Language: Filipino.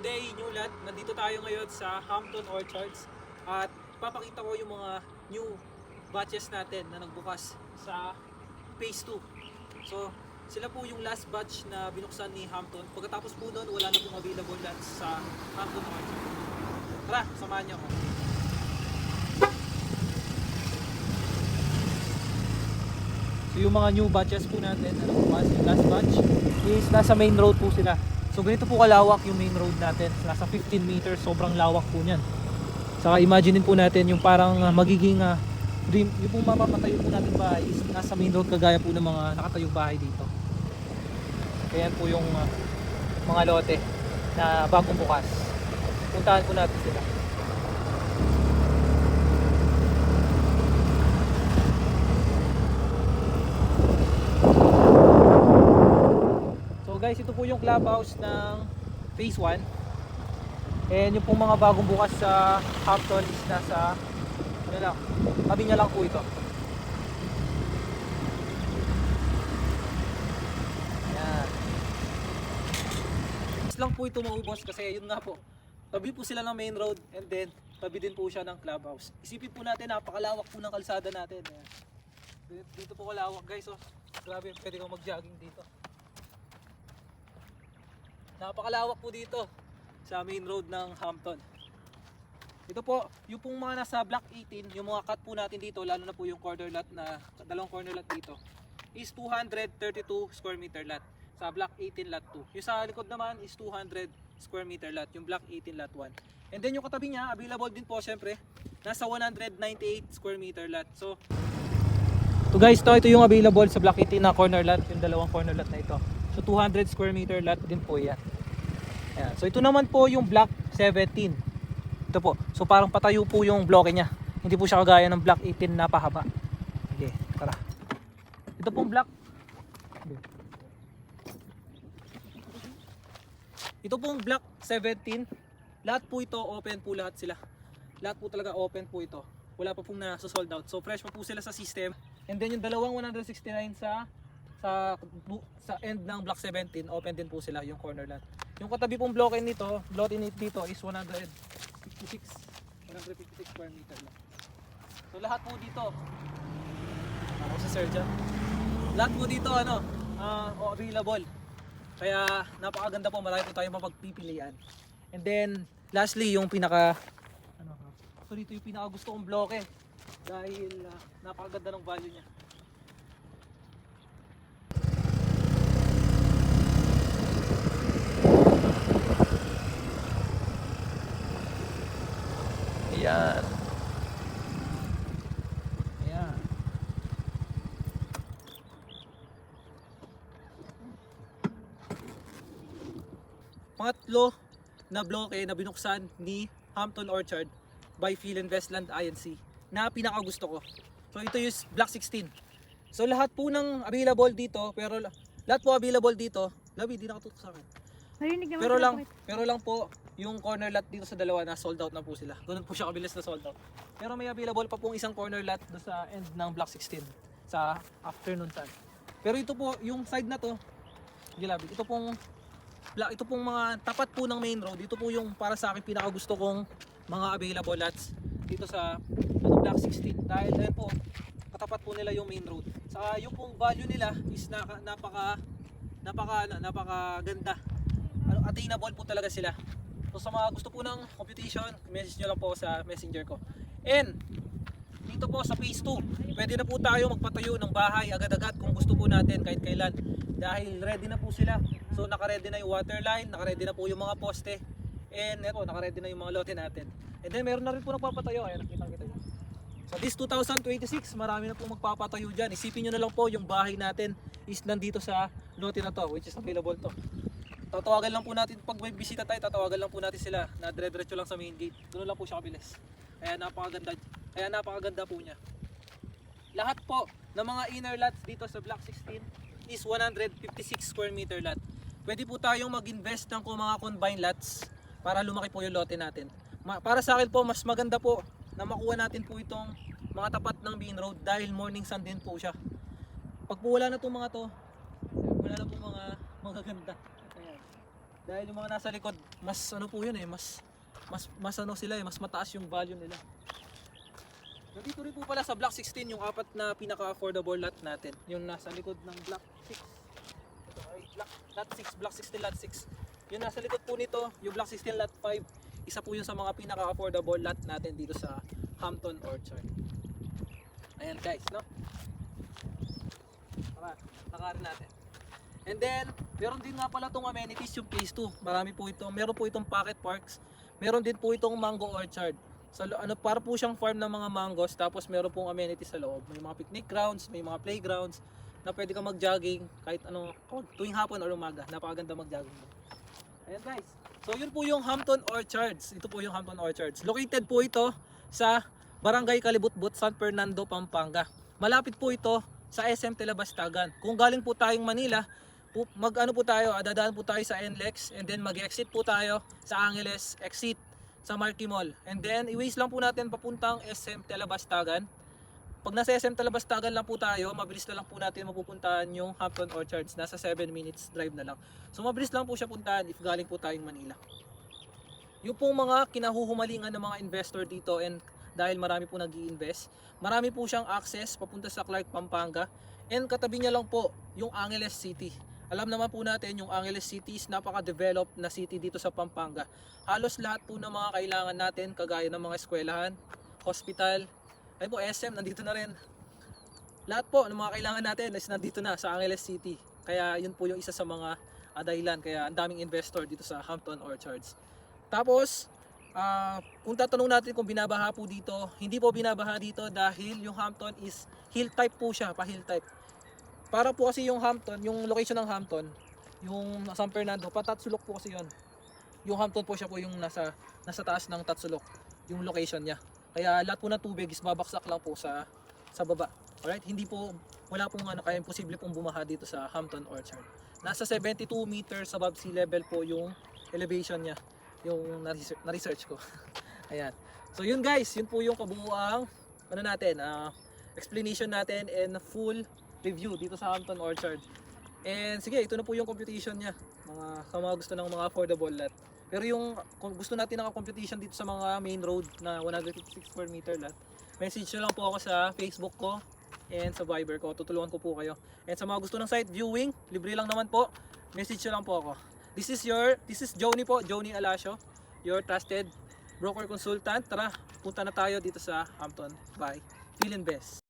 day, new lot. Nandito tayo ngayon sa Hampton Orchards at papakita ko yung mga new batches natin na nagbukas sa Phase 2. So, sila po yung last batch na binuksan ni Hampton. Pagkatapos po nun, wala na pong available lots sa Hampton Orchards. Tara, samahan niyo ako. So, yung mga new batches po natin na nagbukas, yung last batch is nasa main road po sila. So ganito po kalawak yung main road natin. Nasa 15 meters, sobrang lawak po niyan. Saka imagine po natin yung parang magiging dream, yung pong mapapatayo po natin bahay is nasa main road kagaya po ng mga nakatayong bahay dito. Kaya po yung mga lote na bagong bukas. Puntahan po natin sila. So guys, ito po yung clubhouse ng Phase 1. And yung pong mga bagong bukas sa Hampton is nasa ano lang, tabi niya lang po ito. Ayan. Is lang po ito maubos kasi yun nga po, tabi po sila ng main road and then tabi din po siya ng clubhouse. Isipin po natin, napakalawak po ng kalsada natin. Ayan. Dito po kalawak guys, oh. Grabe, pwede kang mag-jogging dito. Napakalawak po dito sa main road ng Hampton. Ito po, yung pong mga nasa block 18, yung mga cut po natin dito, lalo na po yung corner lot na, dalawang corner lot dito, is 232 square meter lot sa block 18 lot 2. Yung sa likod naman is 200 square meter lot, yung block 18 lot 1. And then yung katabi niya, available din po syempre, nasa 198 square meter lot. So guys, ito yung available sa block 18 na corner lot, yung dalawang corner lot na ito. So 200 square meter lot din po yan. Ayan. So ito naman po yung block 17. Ito po. So parang patayo po yung bloke niya. Hindi po siya kagaya ng block 18 na pahaba. Okay, tara. Ito pong block. Ito pong block 17. Lahat po ito open po lahat sila. Lahat po talaga open po ito. Wala pa pong nasa-sold out. So fresh pa po sila sa system. And then yung dalawang 169 sa end ng block 17, open din po sila yung corner lot. Yung katabi pong block nito, dito is 156 square meter lang. So lahat po dito, ako sa Sir John, lahat po dito available. Kaya napakaganda po, marami po tayong mapagpipilian. And then lastly, yung so dito yung pinaka gusto kong bloke dahil napakaganda ng value niya. Ayan. Ayan. Pangatlo na bloke na binuksan ni Hampton Orchard by Philinvestland INC na pinakagusto ko. So ito yung block 16. So lahat po ng available dito, pero lahat po available dito. Labi, di nakatutok sa akin. Pero lang po yung corner lot dito sa dalawa na sold out na po sila. Ganun po siya kabilis na sold out. Pero may available pa pong isang corner lot do sa end ng block 16 sa afternoon time. Pero ito po yung side na to, gilabi. Ito pong mga tapat po ng main road. Dito po yung para sa akin pinakagusto kong mga available lots dito sa block 16 dahil po katapat po nila yung main road. Saka yung pong value nila is napakaganda. Attainable po talaga sila. So sa mga gusto po ng computation, message nyo lang po sa messenger ko. And dito po sa Phase 2, pwede na po tayo magpatayo ng bahay agad-agad kung gusto po natin kahit kailan. Dahil ready na po sila. So naka-ready na yung water line, naka-ready na po yung mga poste. And eto, naka-ready na yung mga lote natin. And then meron na rin po nagpapatayo. Ayan, nakita nyo. So this 2026, marami na po magpapatayo dyan. Isipin nyo na lang po yung bahay natin is nandito sa lote na to, which is available to. Tatawagan lang po natin, pag may bisita tayo, tatawagan lang po natin sila na dire-diretso lang sa main gate. Ganoon lang po siya kabilis. Kaya napakaganda po niya. Lahat po ng mga inner lots dito sa block 16 is 156 square meter lot. Pwede po tayong mag-invest ng mga combined lots para lumaki po yung lote natin. Para sa akin po, mas maganda po na makuha natin po itong mga tapat ng main road dahil morning sun din po siya. Pag po wala na itong mga to, wala na po mga magaganda. Ayan. Dahil yung mga nasa likod, mas ano po yun eh, mas ano sila eh, mas mataas yung value nila. Nandito rin po pala sa Block 16 yung apat na pinaka-affordable lot natin. Yung nasa likod ng Block 6. Ito ay lot 6, Block 16 lot 6. Yung nasa likod po nito, yung Block 16 lot 5. Isa po yun sa mga pinaka-affordable lot natin dito sa Hampton Orchard. Ayan guys, no? Tara, nakarin natin. And then, meron din nga pala itong amenities yung phase 2. Marami po ito. Meron po itong pocket parks. Meron din po itong mango orchard. So, ano, para po siyang farm ng mga mangoes. Tapos meron pong amenities sa loob. May mga picnic grounds, may mga playgrounds na pwede kang mag-jogging kahit ano, tuwing hapon o umaga. Napakaganda mag-jogging. Ayan guys. So yun po yung Hampton Orchards. Ito po yung Hampton Orchards. Located po ito sa Barangay Kalibutbut, San Fernando, Pampanga. Malapit po ito sa SM Telebastagan. Kung galing po tayong Manila, mag-ano po tayo, dadaan po tayo sa NLEX and then mag-exit po tayo sa Angeles exit sa Marquee Mall. And then i-waste lang po natin papuntang SM Telebastagan. Pag nasa SM Telebastagan lang po tayo, mabilis na lang po natin mapupuntahan yung Hampton Orchards. Nasa 7 minutes drive na lang. So mabilis lang po siya puntahan if galing po tayong Manila. Yung pong mga kinahuhumalingan ng mga investor dito and dahil marami po nag-i-invest, marami po siyang access papunta sa Clark, Pampanga. And katabi niya lang po yung Angeles City. Alam naman po natin yung Angeles City is napaka-developed na city dito sa Pampanga. Halos lahat po ng mga kailangan natin kagaya ng mga eskwelahan, hospital, ay po SM nandito na rin. Lahat po ng mga kailangan natin is nandito na sa Angeles City. Kaya yun po yung isa sa mga dahilan kaya ang daming investor dito sa Hampton Orchards. Tapos kung tatanong natin kung binabaha po dito, hindi po binabaha dito dahil yung Hampton is hill type po siya, pa hill type. Para po kasi yung Hampton, yung location ng Hampton, yung San Fernando, patatsulok po kasi yun. Yung Hampton po siya po yung nasa taas ng Tatsulok, yung location niya. Kaya lahat po ng tubig is babaksak lang po sa baba. Alright, hindi po, wala pong ano, kaya imposible pong bumaha dito sa Hampton Orchard. Nasa 72 meters above sea level po yung elevation niya, yung na-research ko. Ayan. So yun guys, yun po yung kabuuang ano natin, explanation natin and full review dito sa Hampton Orchard. And sige, ito na po yung computation niya. Sa mga gusto ng mga affordable lot. Pero yung kung gusto natin ng computation dito sa mga main road na 156 square meter lot, message nyo lang po ako sa Facebook ko and sa Viber ko. Tutulungan ko po kayo. And sa mga gusto ng site viewing, libre lang naman po. Message nyo lang po ako. This is Joni po, Joni Alasio, your trusted broker consultant. Tara, punta na tayo dito sa Hampton. Bye. Feeling best.